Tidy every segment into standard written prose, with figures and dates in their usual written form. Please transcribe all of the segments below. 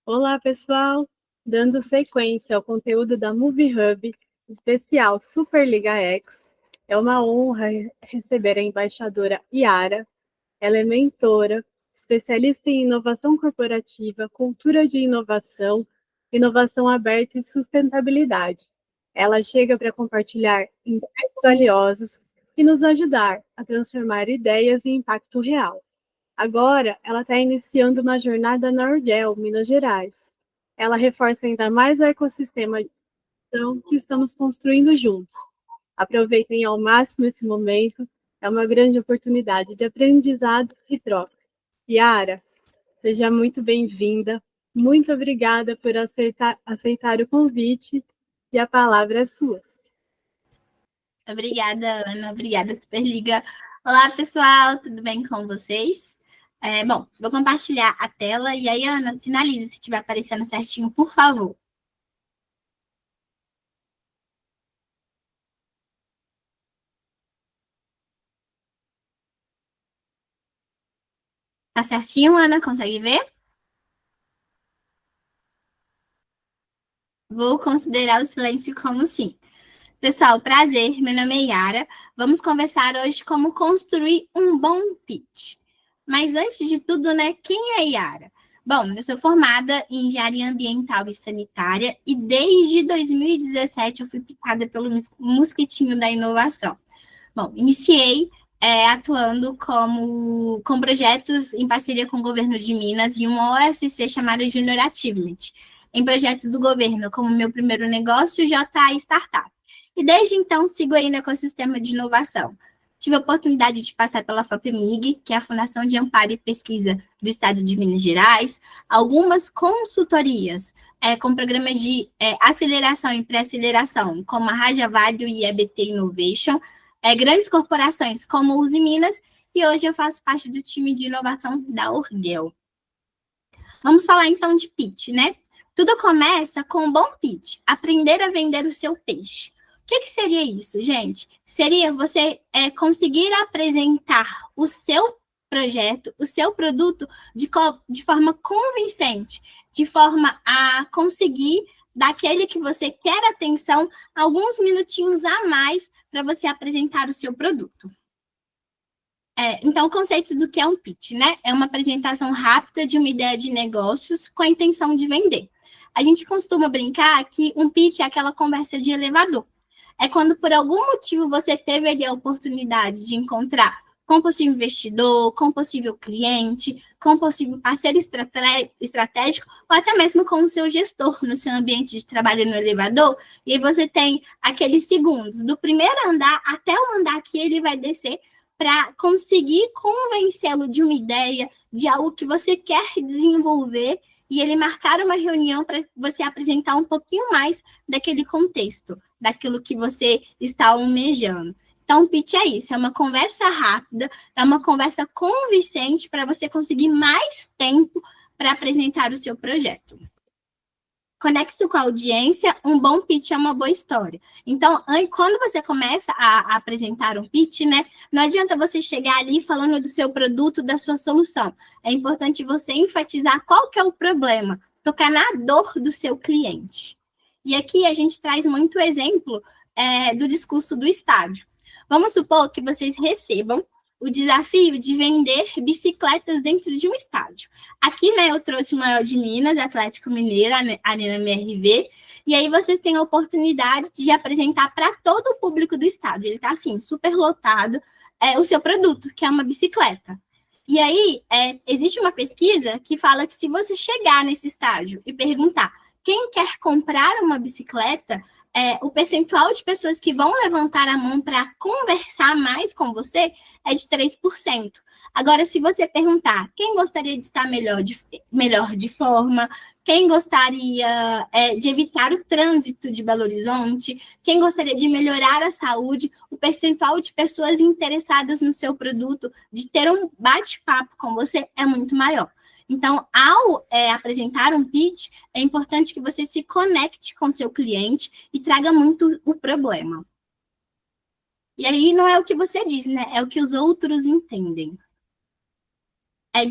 Olá, pessoal! Dando sequência ao conteúdo da Movie Hub, especial Superliga X, é uma honra receber a embaixadora Yara. Ela é mentora, especialista em inovação corporativa, cultura de inovação, inovação aberta e sustentabilidade. Ela chega para compartilhar insights valiosos e nos ajudar a transformar ideias em impacto real. Agora, ela está iniciando uma jornada na Urgel, Minas Gerais. Ela reforça ainda mais o ecossistema de inovação que estamos construindo juntos. Aproveitem ao máximo esse momento, é uma grande oportunidade de aprendizado e troca. Yara, seja muito bem-vinda. Muito obrigada por aceitar o convite e a palavra é sua. Obrigada, Ana. Obrigada, Superliga. Olá, pessoal. Tudo bem com vocês? Bom, vou compartilhar a tela e aí, Ana, sinalize se estiver aparecendo certinho, por favor. Tá certinho, Ana? Consegue ver? Vou considerar o silêncio como sim. Pessoal, prazer. Meu nome é Yara. Vamos conversar hoje como construir um bom pitch. Mas antes de tudo, né, quem é Yara? Bom, eu sou formada em engenharia ambiental e sanitária e desde 2017 eu fui picada pelo mosquitinho da inovação. Bom, iniciei atuando com projetos em parceria com o governo de Minas e uma OSC chamada Junior Achievement, em projetos do governo, como meu primeiro negócio, JA Startup. E desde então sigo aí no ecossistema de inovação. Tive a oportunidade de passar pela FAPEMIG, que é a Fundação de Amparo e Pesquisa do Estado de Minas Gerais, algumas consultorias com programas de aceleração e pré-aceleração, como a Raja Vale e EBT Innovation, grandes corporações como a Uzi Minas, e hoje eu faço parte do time de inovação da Urgel. Vamos falar então de pitch, né? Tudo começa com um bom pitch, aprender a vender o seu peixe. O que seria isso, gente? Seria você conseguir apresentar o seu projeto, o seu produto de forma convincente, de forma a conseguir daquele que você quer atenção, alguns minutinhos a mais para você apresentar o seu produto. Então, o conceito do que é um pitch, né? É uma apresentação rápida de uma ideia de negócios com a intenção de vender. A gente costuma brincar que um pitch é aquela conversa de elevador. É quando, por algum motivo, você teve ali a oportunidade de encontrar com possível investidor, com possível cliente, com possível parceiro estratégico, ou até mesmo com o seu gestor no seu ambiente de trabalho no elevador, e aí você tem aqueles segundos, do primeiro andar até o andar que ele vai descer, para conseguir convencê-lo de uma ideia, de algo que você quer desenvolver, e ele marcar uma reunião para você apresentar um pouquinho mais daquele contexto, daquilo que você está almejando. Então, o pitch é isso, é uma conversa rápida, é uma conversa convincente para você conseguir mais tempo para apresentar o seu projeto. Conecte-se com a audiência, um bom pitch é uma boa história. Então, quando você começa a apresentar um pitch, né, não adianta você chegar ali falando do seu produto, da sua solução. É importante você enfatizar qual que é o problema, tocar na dor do seu cliente. E aqui a gente traz muito exemplo do discurso do estádio. Vamos supor que vocês recebam o desafio de vender bicicletas dentro de um estádio. Aqui, né, eu trouxe o maior de Minas, Atlético Mineiro, Arena MRV, e aí vocês têm a oportunidade de apresentar para todo o público do estádio. Ele está, assim, super lotado, o seu produto, que é uma bicicleta. E aí, existe uma pesquisa que fala que se você chegar nesse estádio e perguntar quem quer comprar uma bicicleta, o percentual de pessoas que vão levantar a mão para conversar mais com você é de 3%. Agora, se você perguntar quem gostaria de estar melhor de forma, quem gostaria de evitar o trânsito de Belo Horizonte, quem gostaria de melhorar a saúde, o percentual de pessoas interessadas no seu produto, de ter um bate-papo com você, é muito maior. Então, ao apresentar um pitch, é importante que você se conecte com seu cliente e traga muito o problema. E aí não é o que você diz, né? É o que os outros entendem.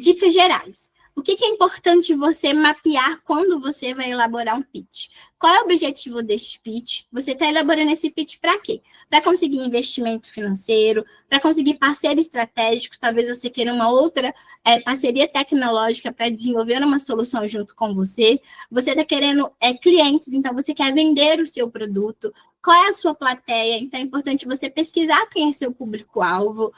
Dicas gerais. O que é importante você mapear quando você vai elaborar um pitch? Qual é o objetivo desse pitch? Você está elaborando esse pitch para quê? Para conseguir investimento financeiro, para conseguir parceiro estratégico, talvez você queira uma outra parceria tecnológica para desenvolver uma solução junto com você. Você está querendo clientes, então você quer vender o seu produto. Qual é a sua plateia? Então é importante você pesquisar quem é seu público-alvo,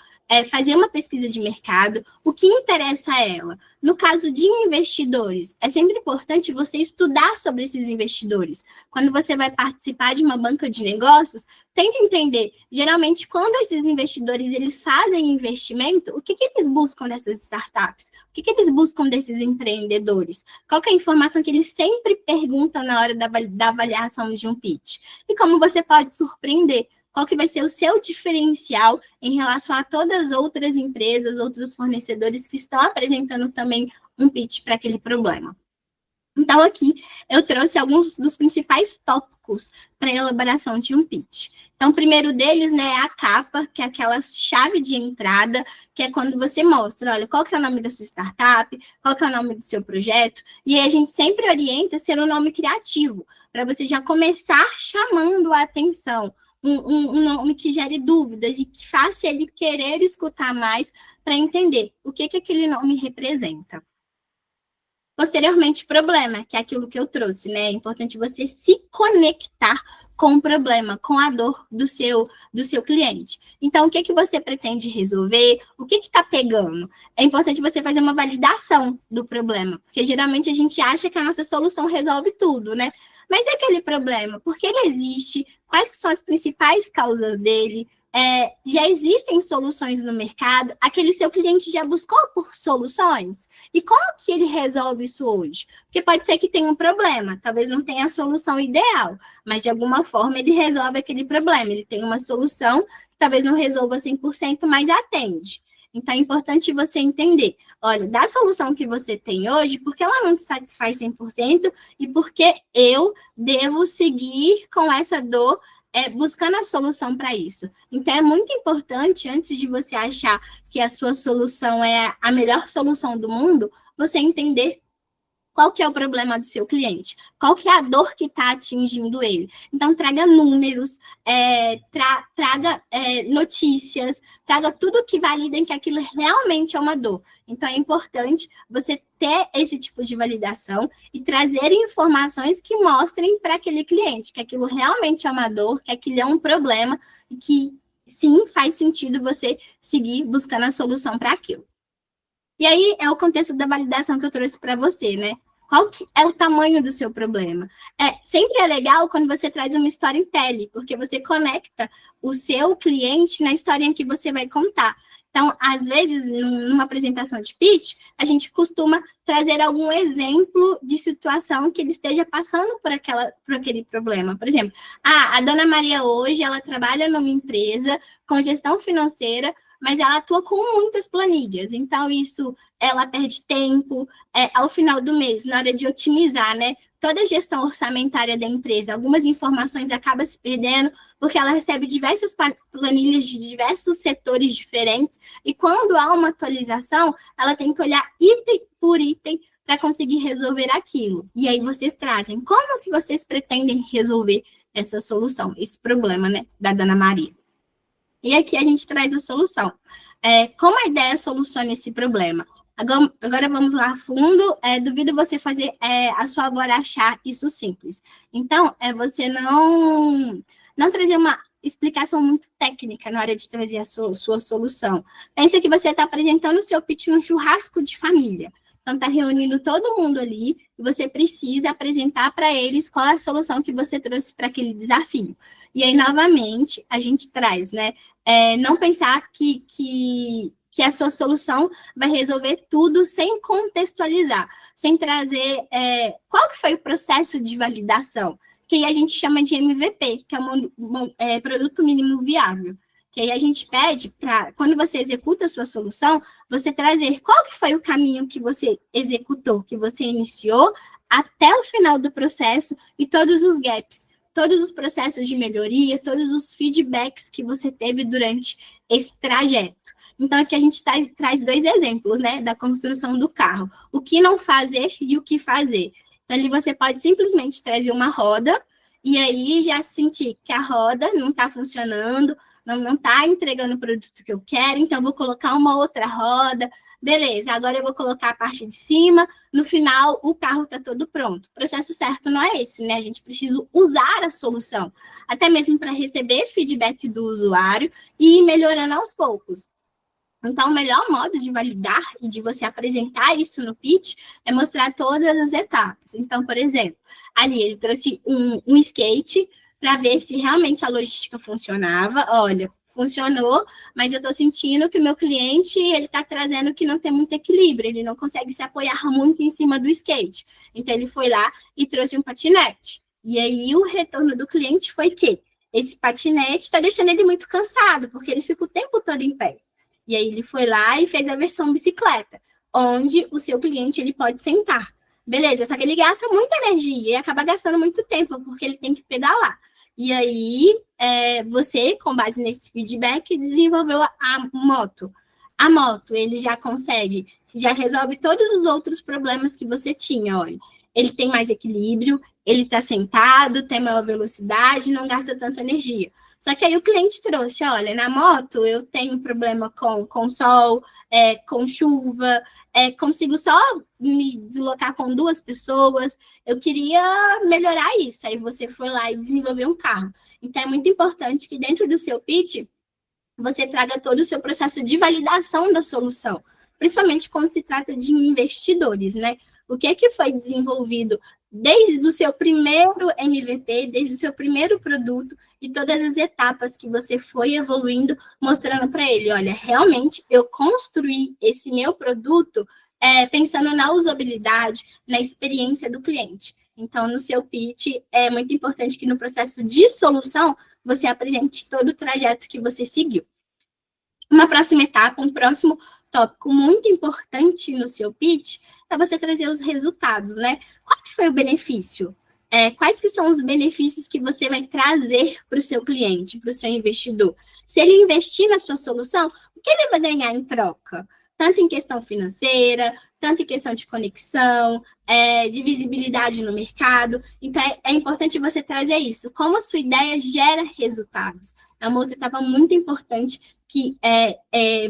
fazer uma pesquisa de mercado, o que interessa a ela. No caso de investidores, é sempre importante você estudar sobre esses investidores. Quando você vai participar de uma banca de negócios, tente entender, geralmente, quando esses investidores eles fazem investimento, o que eles buscam dessas startups? O que eles buscam desses empreendedores? Qual que é a informação que eles sempre perguntam na hora da avaliação de um pitch? E como você pode surpreender? Qual que vai ser o seu diferencial em relação a todas as outras empresas, outros fornecedores que estão apresentando também um pitch para aquele problema. Então, aqui eu trouxe alguns dos principais tópicos para a elaboração de um pitch. Então, o primeiro deles, né, é a capa, que é aquela chave de entrada, que é quando você mostra, olha, qual que é o nome da sua startup, qual que é o nome do seu projeto, e aí a gente sempre orienta a ser um nome criativo, para você já começar chamando a atenção. Um nome que gere dúvidas e que faça ele querer escutar mais para entender o que aquele nome representa. Posteriormente, problema, que é aquilo que eu trouxe, né? É importante você se conectar com o problema, com a dor do seu cliente. Então, o que você pretende resolver? O que está pegando? É importante você fazer uma validação do problema, porque geralmente a gente acha que a nossa solução resolve tudo, né? Mas é aquele problema, por que ele existe? Quais são as principais causas dele? Já existem soluções no mercado? Aquele seu cliente já buscou por soluções? E como que ele resolve isso hoje? Porque pode ser que tenha um problema, talvez não tenha a solução ideal, mas de alguma forma ele resolve aquele problema. Ele tem uma solução que talvez não resolva 100%, mas atende. Então, é importante você entender, olha, da solução que você tem hoje, por que ela não te satisfaz 100% e por que eu devo seguir com essa dor buscando a solução para isso. Então, é muito importante, antes de você achar que a sua solução é a melhor solução do mundo, você entender qual que é o problema do seu cliente, qual que é a dor que está atingindo ele. Então, traga números, traga notícias, traga tudo que valida em que aquilo realmente é uma dor. Então, é importante você ter esse tipo de validação e trazer informações que mostrem para aquele cliente que aquilo realmente é uma dor, que aquilo é um problema e que, sim, faz sentido você seguir buscando a solução para aquilo. E aí é o contexto da validação que eu trouxe para você, né? Qual que é o tamanho do seu problema? Sempre é legal quando você traz uma storytelling, porque você conecta o seu cliente na historinha que você vai contar. Então, às vezes, numa apresentação de pitch, a gente costuma trazer algum exemplo de situação que ele esteja passando por aquele problema. Por exemplo, a dona Maria hoje, ela trabalha numa empresa com gestão financeira, mas ela atua com muitas planilhas. Então, ela perde tempo ao final do mês, na hora de otimizar, né? Toda a gestão orçamentária da empresa, algumas informações acabam se perdendo, porque ela recebe diversas planilhas de diversos setores diferentes, e quando há uma atualização, ela tem que olhar item por item para conseguir resolver aquilo. E aí vocês trazem, como que vocês pretendem resolver essa solução, esse problema, né, da Dona Maria? E aqui a gente traz a solução. Como a ideia soluciona esse problema? Agora vamos lá a fundo. Duvido você fazer a sua avó achar isso simples. Então, você não trazer uma explicação muito técnica na hora de trazer a sua solução. Pensa que você está apresentando o seu pitch num churrasco de família. Então, está reunindo todo mundo ali e você precisa apresentar para eles qual é a solução que você trouxe para aquele desafio. E aí, novamente, a gente traz, né? Não pensar que a sua solução vai resolver tudo sem contextualizar, sem trazer qual que foi o processo de validação, que aí a gente chama de MVP, que é produto mínimo viável. Que aí a gente pede para, quando você executa a sua solução, você trazer qual que foi o caminho que você executou, que você iniciou, até o final do processo e todos os gaps, todos os processos de melhoria, todos os feedbacks que você teve durante esse trajeto. Então, aqui a gente traz dois exemplos, né, da construção do carro. O que não fazer e o que fazer. Então, ali você pode simplesmente trazer uma roda e aí já sentir que a roda não está funcionando, não está entregando o produto que eu quero, então vou colocar uma outra roda. Beleza, agora eu vou colocar a parte de cima, no final o carro está todo pronto. O processo certo não é esse, né? A gente precisa usar a solução, até mesmo para receber feedback do usuário e ir melhorando aos poucos. Então, o melhor modo de validar e de você apresentar isso no pitch é mostrar todas as etapas. Então, por exemplo, ali ele trouxe um skate para ver se realmente a logística funcionava. Olha, funcionou, mas eu estou sentindo que o meu cliente ele está trazendo que não tem muito equilíbrio, ele não consegue se apoiar muito em cima do skate. Então, ele foi lá e trouxe um patinete. E aí, o retorno do cliente foi que esse patinete está deixando ele muito cansado, porque ele fica o tempo todo em pé. E aí ele foi lá e fez a versão bicicleta, onde o seu cliente ele pode sentar. Beleza, só que ele gasta muita energia e acaba gastando muito tempo, porque ele tem que pedalar. E aí, você, com base nesse feedback, desenvolveu a moto. A moto, ele já consegue, já resolve todos os outros problemas que você tinha, olha. Ele tem mais equilíbrio, ele está sentado, tem maior velocidade, não gasta tanta energia. Só que aí o cliente trouxe, olha, na moto eu tenho problema com sol, com chuva, consigo só me deslocar com 2 pessoas, eu queria melhorar isso. Aí você foi lá e desenvolveu um carro. Então é muito importante que dentro do seu pitch, você traga todo o seu processo de validação da solução, principalmente quando se trata de investidores, né? O que é que foi desenvolvido desde o seu primeiro MVP, desde o seu primeiro produto e todas as etapas que você foi evoluindo, mostrando para ele, olha, realmente eu construí esse meu produto pensando na usabilidade, na experiência do cliente. Então, no seu pitch, é muito importante que no processo de solução, você apresente todo o trajeto que você seguiu. Uma próxima etapa, um próximo tópico muito importante no seu pitch é você trazer os resultados, né? Qual que foi o benefício? Quais que são os benefícios que você vai trazer para o seu cliente, para o seu investidor? Se ele investir na sua solução, o que ele vai ganhar em troca? Tanto em questão financeira, tanto em questão de conexão, de visibilidade no mercado. Então, é importante você trazer isso. Como a sua ideia gera resultados. É uma outra etapa muito importante que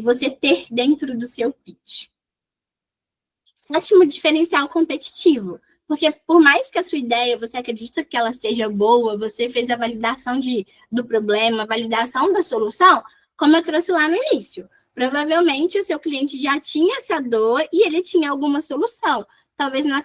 você ter dentro do seu pitch. 7º, diferencial competitivo. Porque por mais que a sua ideia, você acredita que ela seja boa, você fez a validação do problema, a validação da solução, como eu trouxe lá no início. Provavelmente o seu cliente já tinha essa dor e ele tinha alguma solução. Talvez não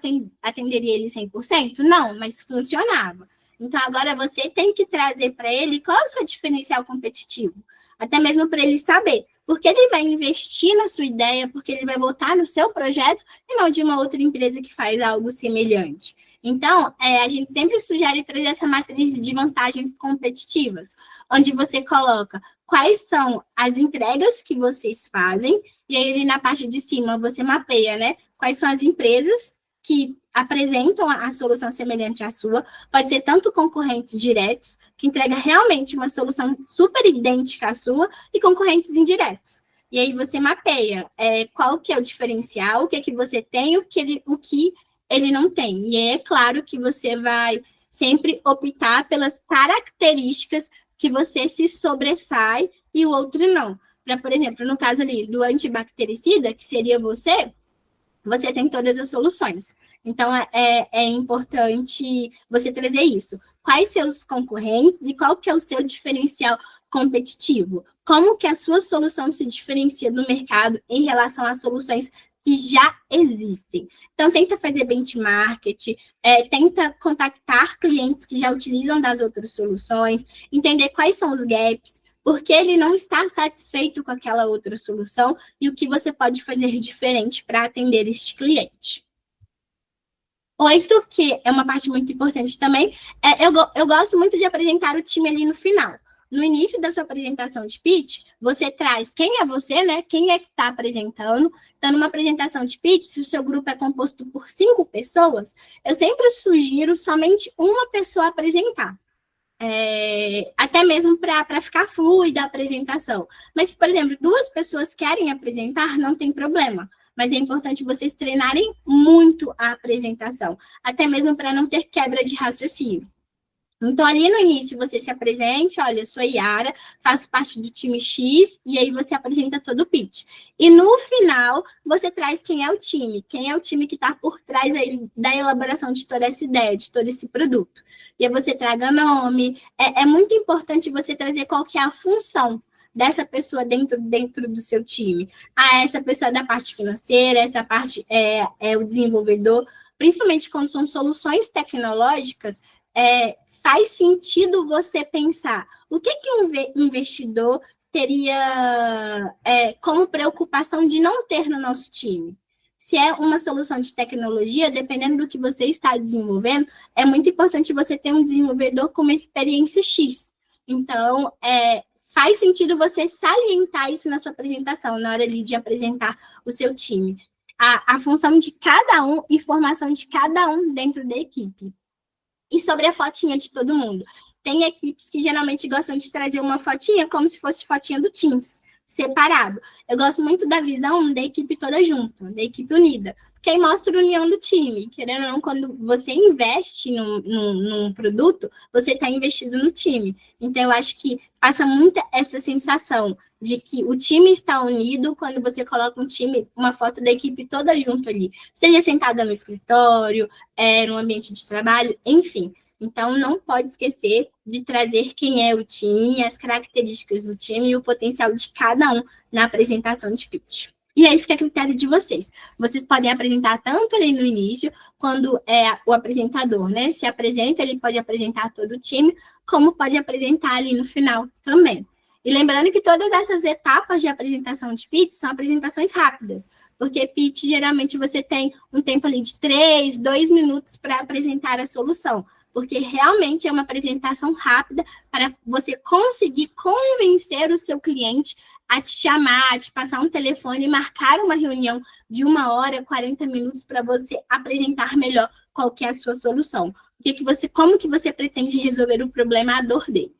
atenderia ele 100%? Não, mas funcionava. Então, agora você tem que trazer para ele qual é o seu diferencial competitivo. Até mesmo para ele saber, porque ele vai investir na sua ideia, porque ele vai votar no seu projeto e não de uma outra empresa que faz algo semelhante. Então, a gente sempre sugere trazer essa matriz de vantagens competitivas, onde você coloca quais são as entregas que vocês fazem, e aí na parte de cima você mapeia, né? Quais são as empresas que apresentam a solução semelhante à sua, pode ser tanto concorrentes diretos, que entrega realmente uma solução super idêntica à sua, e concorrentes indiretos. E aí você mapeia qual que é o diferencial, o que é que você tem, o que ele não tem. E é claro que você vai sempre optar pelas características que você se sobressai e o outro não. Por exemplo, no caso ali do antibactericida, que seria você tem todas as soluções. Então, é importante você trazer isso. Quais seus concorrentes e qual que é o seu diferencial competitivo? Como que a sua solução se diferencia do mercado em relação às soluções que já existem? Então, tenta fazer benchmark, tenta contactar clientes que já utilizam das outras soluções, entender quais são os gaps, porque ele não está satisfeito com aquela outra solução e o que você pode fazer diferente para atender este cliente. 8, que é uma parte muito importante também, eu gosto muito de apresentar o time ali no final. No início da sua apresentação de pitch, você traz quem é você, né? Quem é que está apresentando. Então, numa apresentação de pitch, se o seu grupo é composto por 5 pessoas, eu sempre sugiro somente uma pessoa apresentar. até mesmo para ficar fluida a apresentação. Mas se, por exemplo, 2 pessoas querem apresentar, não tem problema. Mas é importante vocês treinarem muito a apresentação, até mesmo para não ter quebra de raciocínio. Então, ali no início, você se apresente, olha, eu sou a Yara, faço parte do time X, e aí você apresenta todo o pitch. E no final, você traz quem é o time que está por trás aí da elaboração de toda essa ideia, de todo esse produto. E aí você traga nome. É muito importante você trazer qual que é a função dessa pessoa dentro do seu time. Essa pessoa é da parte financeira, essa parte é o desenvolvedor, principalmente quando são soluções tecnológicas, faz sentido você pensar o que um investidor teria como preocupação de não ter no nosso time. Se é uma solução de tecnologia, dependendo do que você está desenvolvendo, é muito importante você ter um desenvolvedor com uma experiência X. Então, faz sentido você salientar isso na sua apresentação, na hora ali de apresentar o seu time. A função de cada um e formação de cada um dentro da equipe. E sobre a fotinha de todo mundo. Tem equipes que geralmente gostam de trazer uma fotinha como se fosse fotinha do Teams, separado. Eu gosto muito da visão da equipe toda junto, da equipe unida. Porque aí mostra a união do time. Querendo ou não, quando você investe num produto, você está investido no time. Então, eu acho que passa muito essa sensação de que o time está unido quando você coloca uma foto da equipe toda junto ali. Seja sentada no escritório, no ambiente de trabalho, enfim. Então, não pode esquecer de trazer quem é o time, as características do time e o potencial de cada um na apresentação de pitch. E aí fica a critério de vocês. Vocês podem apresentar tanto ali no início, quando o apresentador, né, se apresenta, ele pode apresentar todo o time, como pode apresentar ali no final também. E lembrando que todas essas etapas de apresentação de pitch são apresentações rápidas, porque pitch, geralmente, você tem um tempo ali de 3, 2 minutos para apresentar a solução, porque realmente é uma apresentação rápida para você conseguir convencer o seu cliente a te chamar, a te passar um telefone e marcar uma reunião de 1 hora, 40 minutos para você apresentar melhor qual que é a sua solução. Como que você pretende resolver o problema, a dor dele.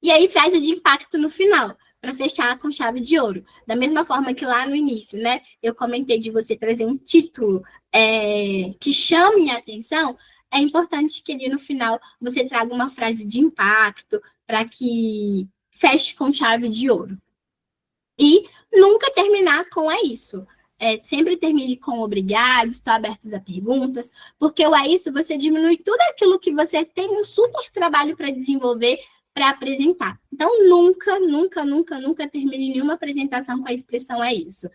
E aí, frase de impacto no final, para fechar com chave de ouro. Da mesma forma que lá no início, né, eu comentei de você trazer um título que chame a atenção, é importante que ali no final você traga uma frase de impacto para que feche com chave de ouro. E nunca terminar com isso. Sempre termine com obrigado, estou aberto a perguntas, porque o isso você diminui tudo aquilo que você tem um super trabalho para desenvolver, para apresentar. Então, nunca termine nenhuma apresentação com a expressão isso.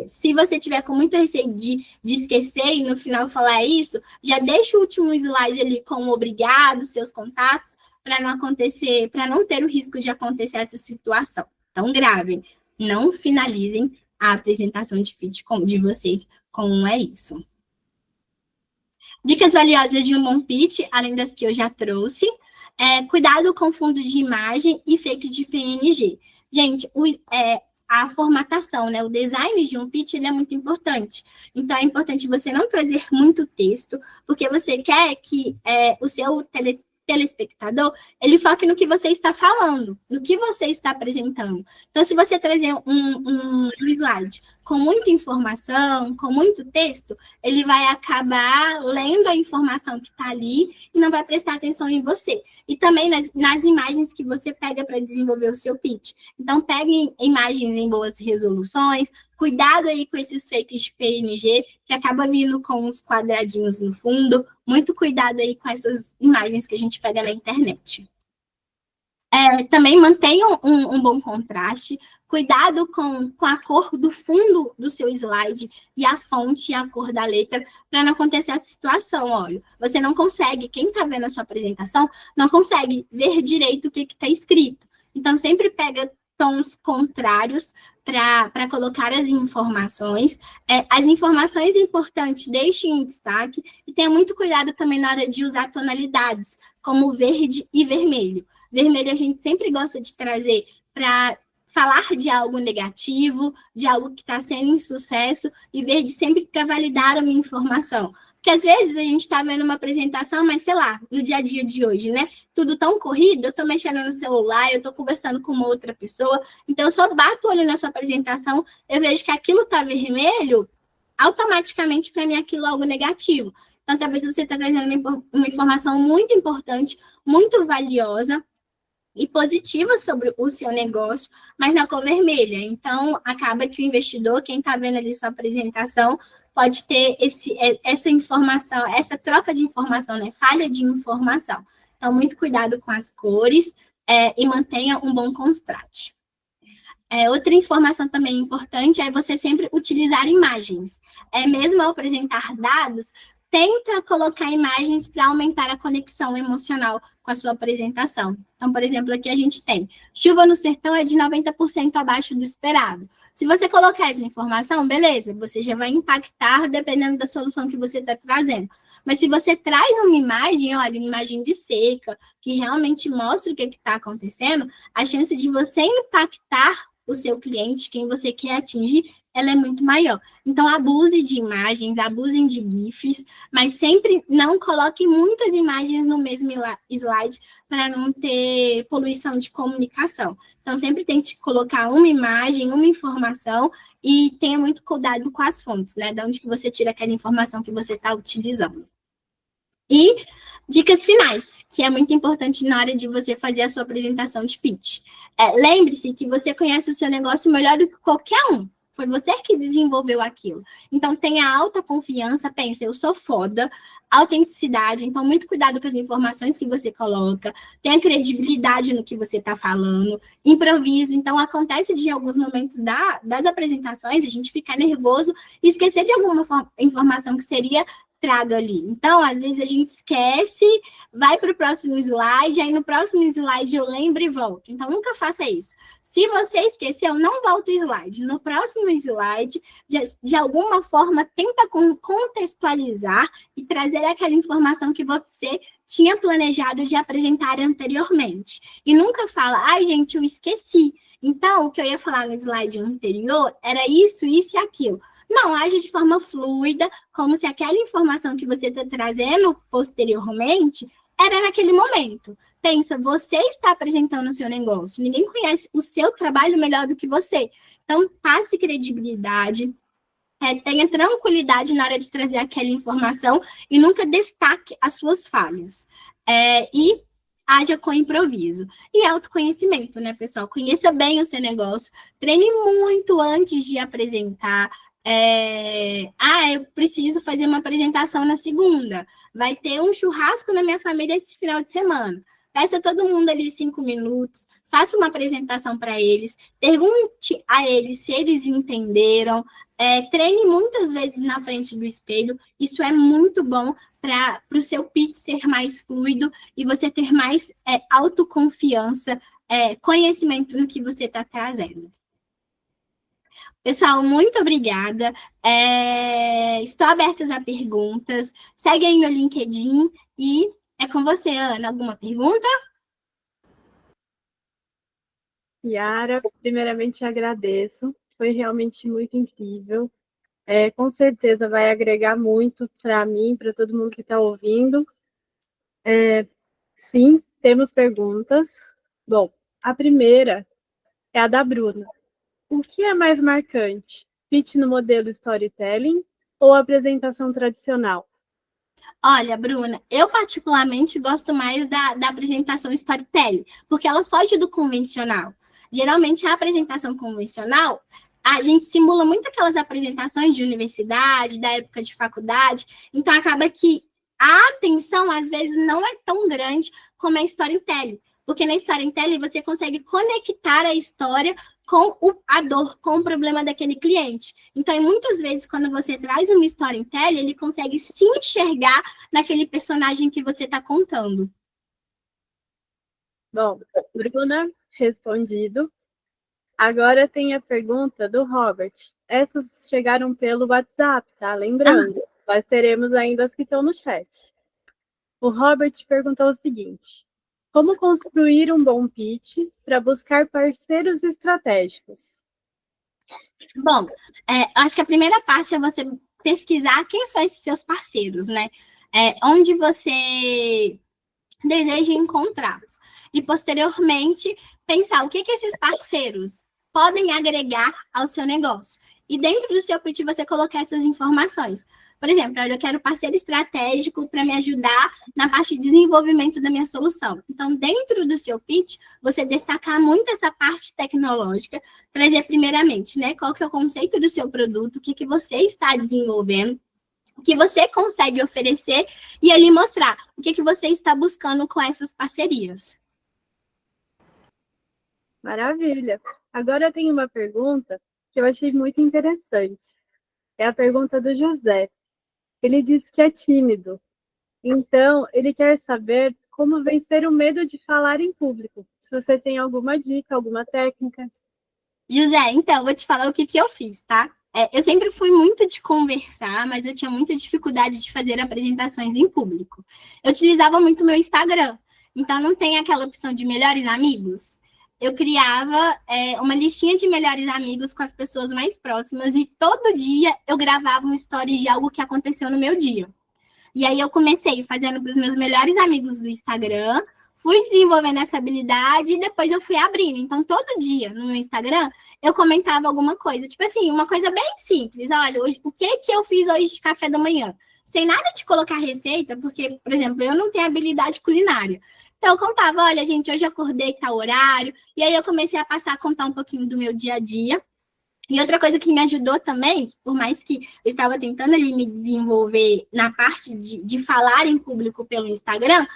Se você tiver com muito receio de esquecer e no final falar isso, já deixa o último slide ali com obrigado, seus contatos, para não ter o risco de acontecer essa situação. Então, gravem, não finalizem a apresentação de pitch de vocês com isso. Dicas valiosas de um bom pitch, além das que eu já trouxe. Cuidado com fundos de imagem e fakes de PNG. Gente, a formatação, né, o design de um pitch ele é muito importante. Então, é importante você não trazer muito texto, porque você quer que o seu telespectador, ele foque no que você está falando, no que você está apresentando. Então, se você trazer um slide com muita informação, com muito texto, ele vai acabar lendo a informação que está ali e não vai prestar atenção em você. E também nas imagens que você pega para desenvolver o seu pitch. Então, pegue imagens em boas resoluções, cuidado aí com esses fakes de PNG, que acaba vindo com os quadradinhos no fundo. Muito cuidado aí com essas imagens que a gente pega na internet. Também mantenham um bom contraste. Cuidado com a cor do fundo do seu slide e a fonte e a cor da letra, para não acontecer essa situação. Olha, você não consegue, quem está vendo a sua apresentação, não consegue ver direito o que está escrito. Então, sempre pega tons contrários para colocar as informações. As informações importantes deixem em destaque e tenha muito cuidado também na hora de usar tonalidades, como verde e vermelho. Vermelho a gente sempre gosta de trazer para falar de algo negativo, de algo que está sendo insucesso, e verde sempre para validar uma informação. Porque às vezes a gente está vendo uma apresentação, mas sei lá, no dia a dia de hoje, né? Tudo tão corrido, eu estou mexendo no celular, eu estou conversando com uma outra pessoa, então eu só bato o olho na sua apresentação, eu vejo que aquilo está vermelho, automaticamente para mim aquilo é algo negativo. Então, talvez você está trazendo uma informação muito importante, muito valiosa e positiva sobre o seu negócio, mas na cor vermelha. Então, acaba que o investidor, quem está vendo ali sua apresentação, pode ter essa informação, essa troca de informação, né? Falha de informação. Então, muito cuidado com as cores e mantenha um bom contraste. Outra informação também importante é você sempre utilizar imagens. Mesmo ao apresentar dados, tenta colocar imagens para aumentar a conexão emocional com a sua apresentação. Então, por exemplo, aqui a gente tem chuva no sertão é de 90% abaixo do esperado. Se você colocar essa informação, beleza, você já vai impactar dependendo da solução que você está trazendo. Mas se você traz uma imagem, olha, uma imagem de seca, que realmente mostra o que está acontecendo, a chance de você impactar o seu cliente, quem você quer atingir, ela é muito maior. Então, abuse de imagens, abusem de GIFs, mas sempre não coloque muitas imagens no mesmo slide para não ter poluição de comunicação. Então, sempre tente colocar uma imagem, uma informação e tenha muito cuidado com as fontes, né? De onde que você tira aquela informação que você está utilizando. E dicas finais, que é muito importante na hora de você fazer a sua apresentação de pitch. Lembre-se que você conhece o seu negócio melhor do que qualquer um. Foi você que desenvolveu aquilo. Então, tenha alta confiança, pense, eu sou foda, autenticidade, então, muito cuidado com as informações que você coloca, tenha credibilidade no que você está falando, improviso. Então, acontece de, em alguns momentos das apresentações, a gente ficar nervoso e esquecer de alguma informação que seria traga ali. Então, às vezes a gente esquece, vai para o próximo slide, aí no próximo slide eu lembro e volto. Então, nunca faça isso. Se você esqueceu, não volta o slide. No próximo slide, de alguma forma, tenta contextualizar e trazer aquela informação que você tinha planejado de apresentar anteriormente. E nunca fala, ai, gente, eu esqueci. Então, o que eu ia falar no slide anterior era isso, isso e aquilo. Não, age de forma fluida, como se aquela informação que você está trazendo posteriormente era naquele momento. Pensa, você está apresentando o seu negócio, ninguém conhece o seu trabalho melhor do que você. Então, passe credibilidade, tenha tranquilidade na hora de trazer aquela informação e nunca destaque as suas falhas. E haja com improviso. E autoconhecimento, né, pessoal? Conheça bem o seu negócio, treine muito antes de apresentar. Eu preciso fazer uma apresentação na segunda. Vai ter um churrasco na minha família esse final de semana. Peça todo mundo ali 5 minutos, faça uma apresentação para eles, pergunte a eles se eles entenderam, treine muitas vezes na frente do espelho. Isso é muito bom para o seu pitch ser mais fluido e você ter mais autoconfiança, conhecimento no que você está trazendo. Pessoal, muito obrigada. Estou aberta a perguntas. Segue aí meu LinkedIn e é com você, Ana. Alguma pergunta? Yara, primeiramente agradeço. Foi realmente muito incrível. Com certeza vai agregar muito para mim, para todo mundo que está ouvindo. Sim, temos perguntas. Bom, a primeira é a da Bruna. O que é mais marcante? Pitch no modelo storytelling ou apresentação tradicional? Olha, Bruna, eu particularmente gosto mais da apresentação storytelling, porque ela foge do convencional. Geralmente, a apresentação convencional, a gente simula muito aquelas apresentações de universidade, da época de faculdade, então acaba que a atenção, às vezes, não é tão grande como a storytelling. Porque na storytelling você consegue conectar a história com a dor, com o problema daquele cliente. Então, muitas vezes, quando você traz uma storytelling, ele consegue se enxergar naquele personagem que você está contando. Bom, Bruna, respondido. Agora tem a pergunta do Robert. Essas chegaram pelo WhatsApp, tá? Lembrando, nós teremos ainda as que estão no chat. O Robert perguntou o seguinte: como construir um bom pitch para buscar parceiros estratégicos? Bom, acho que a primeira parte é você pesquisar quem são esses seus parceiros, né? Onde você deseja encontrá-los. E, posteriormente, pensar o que esses parceiros podem agregar ao seu negócio. E dentro do seu pitch, você colocar essas informações. Por exemplo, eu quero parceiro estratégico para me ajudar na parte de desenvolvimento da minha solução. Então, dentro do seu pitch, você destacar muito essa parte tecnológica, trazer primeiramente, né, qual que é o conceito do seu produto, o que você está desenvolvendo, o que você consegue oferecer e ali mostrar o que você está buscando com essas parcerias. Maravilha. Agora eu tenho uma pergunta que eu achei muito interessante. É a pergunta do José. Ele disse que é tímido. Então, ele quer saber como vencer o medo de falar em público. Se você tem alguma dica, alguma técnica. José, então, vou te falar o que eu fiz, tá? Eu sempre fui muito de conversar, mas eu tinha muita dificuldade de fazer apresentações em público. Eu utilizava muito meu Instagram, então não tem aquela opção de melhores amigos. Eu criava uma listinha de melhores amigos com as pessoas mais próximas e todo dia eu gravava um story de algo que aconteceu no meu dia. E aí eu comecei fazendo para os meus melhores amigos do Instagram, fui desenvolvendo essa habilidade e depois eu fui abrindo. Então, todo dia no meu Instagram, eu comentava alguma coisa. Tipo assim, uma coisa bem simples. Olha, hoje, o que eu fiz hoje de café da manhã? Sem nada de colocar receita, porque, por exemplo, eu não tenho habilidade culinária. Então, eu contava, olha, gente, hoje eu acordei tal horário. E aí eu comecei a passar a contar um pouquinho do meu dia a dia. E outra coisa que me ajudou também, por mais que eu estava tentando ali me desenvolver na parte de falar em público pelo Instagram,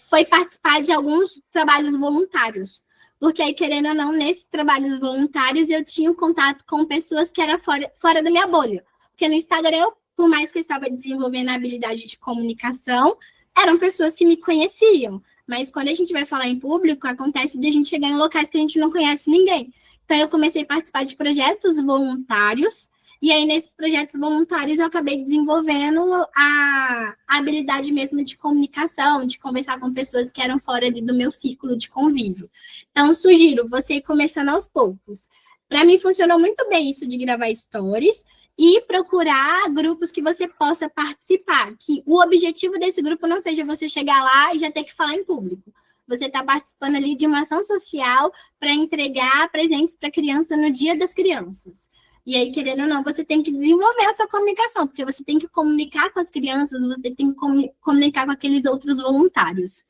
foi participar de alguns trabalhos voluntários. Porque aí, querendo ou não, nesses trabalhos voluntários, eu tinha um contato com pessoas que eram fora da minha bolha. Porque no Instagram, por mais que eu estava desenvolvendo a habilidade de comunicação, eram pessoas que me conheciam. Mas quando a gente vai falar em público, acontece de a gente chegar em locais que a gente não conhece ninguém. Então, eu comecei a participar de projetos voluntários, e aí, nesses projetos voluntários, eu acabei desenvolvendo a habilidade mesmo de comunicação, de conversar com pessoas que eram fora do meu círculo de convívio. Então, sugiro você ir começando aos poucos. Para mim, funcionou muito bem isso de gravar stories e procurar grupos que você possa participar, que o objetivo desse grupo não seja você chegar lá e já ter que falar em público. Você está participando ali de uma ação social para entregar presentes para a criança no Dia das Crianças. E aí, querendo ou não, você tem que desenvolver a sua comunicação, porque você tem que comunicar com as crianças, você tem que comunicar com aqueles outros voluntários.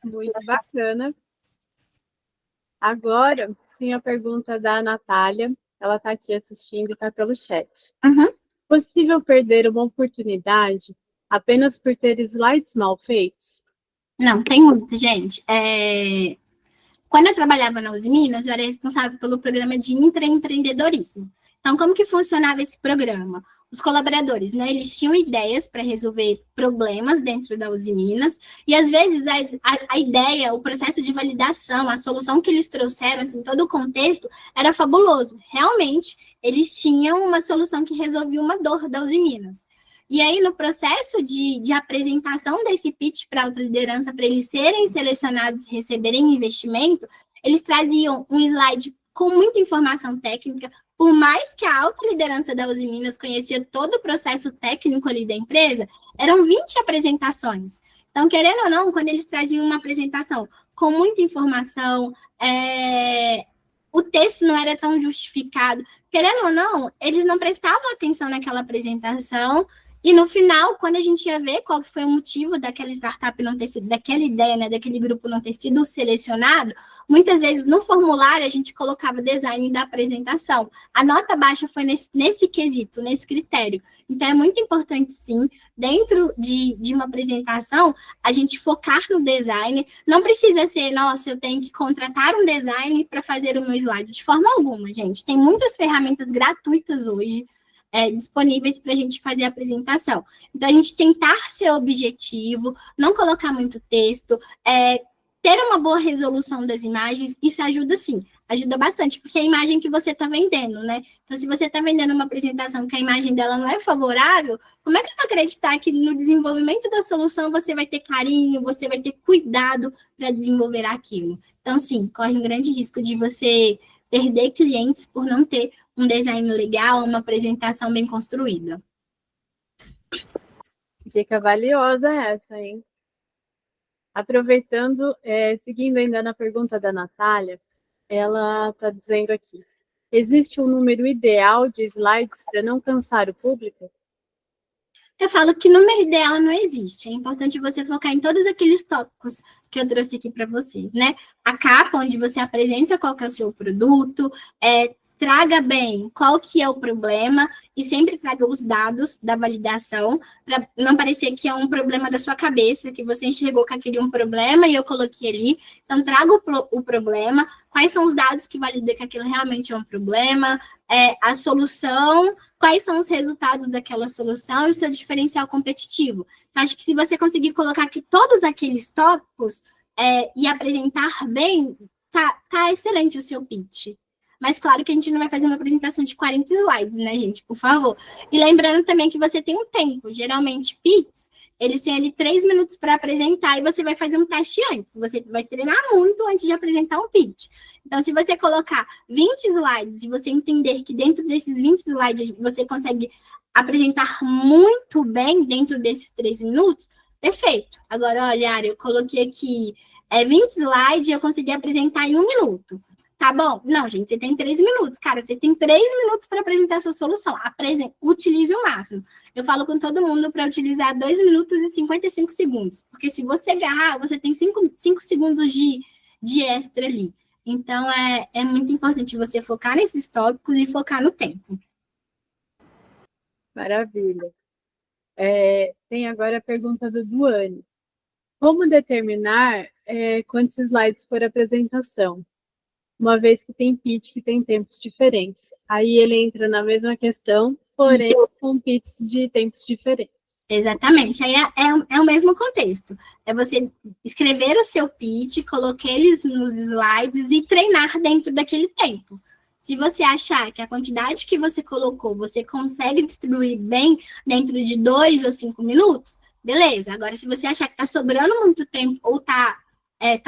Muito bacana. Agora, tem a pergunta da Natália. Ela está aqui assistindo e está pelo chat. Uhum. Possível perder uma oportunidade apenas por ter slides mal feitos? Não, tem muito, gente. Quando eu trabalhava na Uzi Minas, eu era responsável pelo programa de intraempreendedorismo. Então, como que funcionava esse programa? Os colaboradores, né, eles tinham ideias para resolver problemas dentro da Uzi Minas, e às vezes a ideia, o processo de validação, a solução que eles trouxeram, assim, todo o contexto, era fabuloso. Realmente, eles tinham uma solução que resolvia uma dor da Uzi Minas. E aí, no processo de apresentação desse pitch para a alta liderança, para eles serem selecionados e receberem investimento, eles traziam um slide com muita informação técnica, por mais que a alta liderança da Uzi Minas conhecia todo o processo técnico ali da empresa, eram 20 apresentações. Então, querendo ou não, quando eles traziam uma apresentação com muita informação, o texto não era tão justificado, querendo ou não, eles não prestavam atenção naquela apresentação. E no final, quando a gente ia ver qual que foi o motivo daquela startup não ter sido, daquela ideia, né, daquele grupo não ter sido selecionado, muitas vezes no formulário a gente colocava design da apresentação. A nota baixa foi nesse quesito, nesse critério. Então, é muito importante, sim, dentro de uma apresentação, a gente focar no design. Não precisa ser, nossa, eu tenho que contratar um design para fazer o meu slide. De forma alguma, gente. Tem muitas ferramentas gratuitas hoje, disponíveis para a gente fazer a apresentação. Então, a gente tentar ser objetivo, não colocar muito texto, ter uma boa resolução das imagens, isso ajuda sim, ajuda bastante, porque é a imagem que você está vendendo, né? Então, se você está vendendo uma apresentação que a imagem dela não é favorável, como é que eu vou acreditar que no desenvolvimento da solução você vai ter carinho, você vai ter cuidado para desenvolver aquilo? Então, sim, corre um grande risco de você perder clientes por não ter um design legal, uma apresentação bem construída. Dica valiosa essa, hein? Aproveitando, seguindo ainda na pergunta da Natália, ela está dizendo aqui, existe um número ideal de slides para não cansar o público? Eu falo que número ideal não existe. É importante você focar em todos aqueles tópicos que eu trouxe aqui para vocês, né? A capa, onde você apresenta qual que é o seu produto, traga bem qual que é o problema e sempre traga os dados da validação para não parecer que é um problema da sua cabeça, que você enxergou que aquele é um problema e eu coloquei ali. Então, traga o problema, quais são os dados que validam que aquilo realmente é um problema, a solução, quais são os resultados daquela solução e o seu diferencial competitivo. Então, acho que se você conseguir colocar aqui todos aqueles tópicos e apresentar bem, tá excelente o seu pitch. Mas claro que a gente não vai fazer uma apresentação de 40 slides, né, gente? Por favor. E lembrando também que você tem um tempo. Geralmente, pitches, eles têm ali 3 minutos para apresentar e você vai fazer um teste antes. Você vai treinar muito antes de apresentar um pitch. Então, se você colocar 20 slides e você entender que dentro desses 20 slides você consegue apresentar muito bem dentro desses 3 minutos, perfeito. Agora, olha, Ari, eu coloquei aqui 20 slides e eu consegui apresentar em 1 minuto. Tá bom? Não, gente, você tem 3 minutos. Cara, você tem 3 minutos para apresentar a sua solução. Utilize o máximo. Eu falo com todo mundo para utilizar 2 minutos e 55 segundos. Porque se você agarrar, você tem 5 segundos de extra ali. Então, é muito importante você focar nesses tópicos e focar no tempo. Maravilha. Tem agora a pergunta do Duane. Como determinar quantos slides for a apresentação? Uma vez que tem pitch que tem tempos diferentes. Aí ele entra na mesma questão, porém com pitches de tempos diferentes. Exatamente, aí é o mesmo contexto. É você escrever o seu pitch, colocar eles nos slides e treinar dentro daquele tempo. Se você achar que a quantidade que você colocou, você consegue distribuir bem dentro de 2 ou 5 minutos, beleza. Agora, se você achar que está sobrando muito tempo ou tá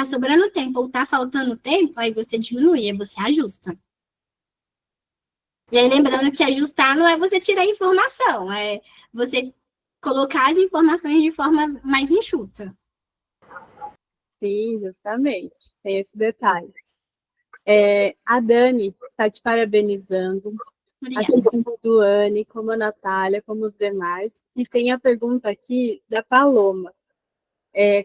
sobrando tempo ou tá faltando tempo, aí você diminui, aí você ajusta. E aí, lembrando que ajustar não é você tirar informação, é você colocar as informações de forma mais enxuta. Sim, justamente. Tem esse detalhe. A Dani está te parabenizando, Obrigada. assim como a Duane, como a Natália, como os demais. E tem a pergunta aqui da Paloma.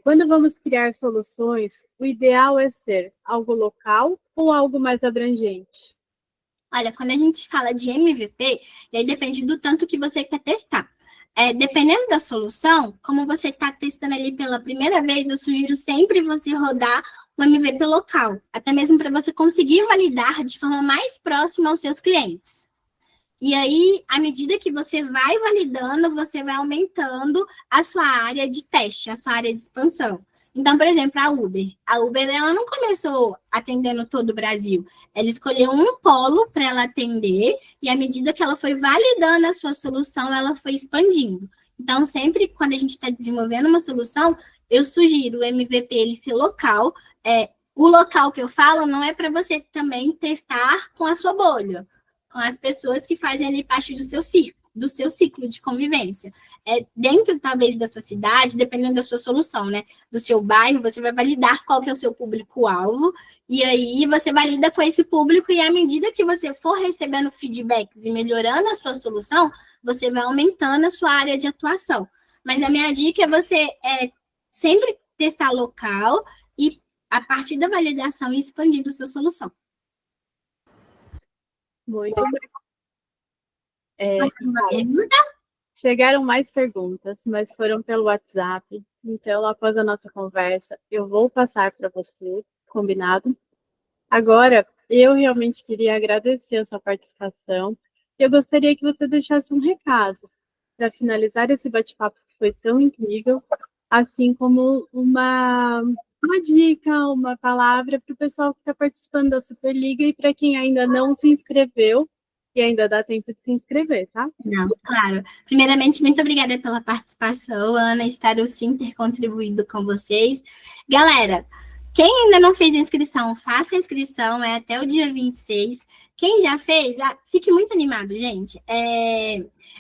Quando vamos criar soluções, o ideal é ser algo local ou algo mais abrangente? Olha, quando a gente fala de MVP, e aí depende do tanto que você quer testar. Dependendo da solução, como você está testando ali pela primeira vez, eu sugiro sempre você rodar o MVP local, até mesmo para você conseguir validar de forma mais próxima aos seus clientes. E aí, à medida que você vai validando, você vai aumentando a sua área de teste, a sua área de expansão. Então, por exemplo, a Uber. A Uber, ela não começou atendendo todo o Brasil. Ela escolheu um polo para ela atender e, à medida que ela foi validando a sua solução, ela foi expandindo. Então, sempre quando a gente está desenvolvendo uma solução, eu sugiro o MVP ele ser local. O local que eu falo não é para você também testar com a sua bolha, com as pessoas que fazem ali parte do seu ciclo de convivência. Dentro, talvez, da sua cidade, dependendo da sua solução, né? Do seu bairro, você vai validar qual que é o seu público-alvo, e aí você valida com esse público, e à medida que você for recebendo feedbacks e melhorando a sua solução, você vai aumentando a sua área de atuação. Mas a minha dica é você sempre testar local e, a partir da validação, ir expandindo a sua solução. Muito bem. Chegaram mais perguntas, mas foram pelo WhatsApp. Então, após a nossa conversa, eu vou passar para você, combinado? Agora, eu realmente queria agradecer a sua participação. Eu gostaria que você deixasse um recado para finalizar esse bate-papo que foi tão incrível, assim como uma dica, uma palavra para o pessoal que está participando da Superliga e para quem ainda não se inscreveu, e ainda dá tempo de se inscrever, tá? Não, claro. Primeiramente, muito obrigada pela participação, Ana. Espero sim ter contribuído com vocês. Galera, Quem ainda não fez a inscrição, faça a inscrição, é até o dia 26. Quem já fez, fique muito animado, gente.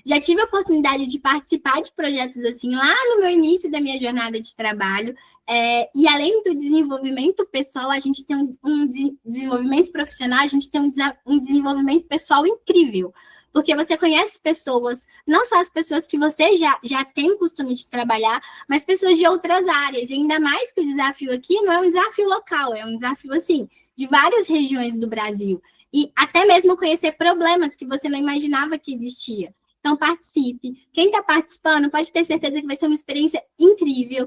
Já tive a oportunidade de participar de projetos assim lá no meu início da minha jornada de trabalho. E além do desenvolvimento pessoal, a gente tem um desenvolvimento profissional, a gente tem um desenvolvimento pessoal incrível. Porque você conhece pessoas, não só as pessoas que você já tem costume de trabalhar, mas pessoas de outras áreas. E ainda mais que o desafio aqui não é um desafio local, é um desafio, assim, de várias regiões do Brasil. E até mesmo conhecer problemas que você não imaginava que existia. Então, participe. Quem está participando pode ter certeza que vai ser uma experiência incrível,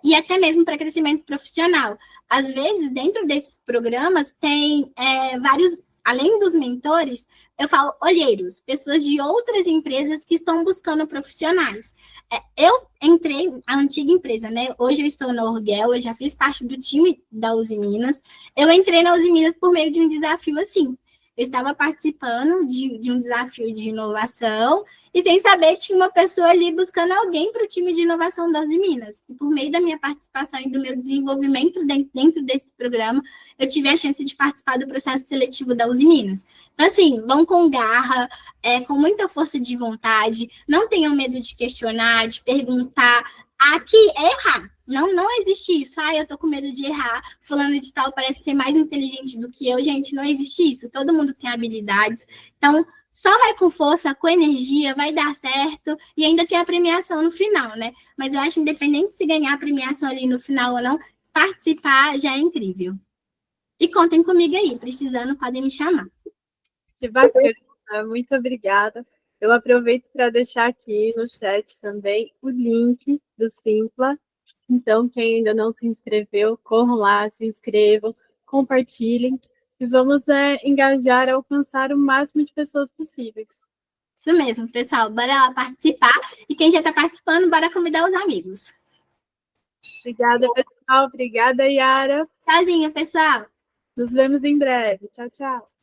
e até mesmo para crescimento profissional. Às vezes, dentro desses programas, tem vários, além dos mentores, eu falo olheiros, pessoas de outras empresas que estão buscando profissionais. Eu entrei na antiga empresa, né? Hoje eu estou na Orgel, eu já fiz parte do time da Uzi Minas. Eu entrei na Uzi Minas por meio de um desafio assim. Eu estava participando de um desafio de inovação e, sem saber, tinha uma pessoa ali buscando alguém para o time de inovação da Uzi Minas. E por meio da minha participação e do meu desenvolvimento dentro desse programa, eu tive a chance de participar do processo seletivo da Uzi Minas. Então, assim, vão com garra, com muita força de vontade, não tenham medo de questionar, de perguntar. Aqui é errar. Não existe isso. Eu tô com medo de errar. Fulano de tal parece ser mais inteligente do que eu. Gente, não existe isso. Todo mundo tem habilidades. Então, só vai com força, com energia, vai dar certo. E ainda tem a premiação no final, né? Mas eu acho, independente se ganhar a premiação ali no final ou não, participar já é incrível. E contem comigo aí. Precisando, podem me chamar. Que bacana. Muito obrigada. Eu aproveito para deixar aqui no chat também o link do Simpla. Então, quem ainda não se inscreveu, corram lá, se inscrevam, compartilhem e vamos engajar, alcançar o máximo de pessoas possíveis. Isso mesmo, pessoal. Bora participar. E quem já está participando, bora convidar os amigos. Obrigada, pessoal. Obrigada, Yara. Tchauzinho, pessoal. Nos vemos em breve. Tchau, tchau.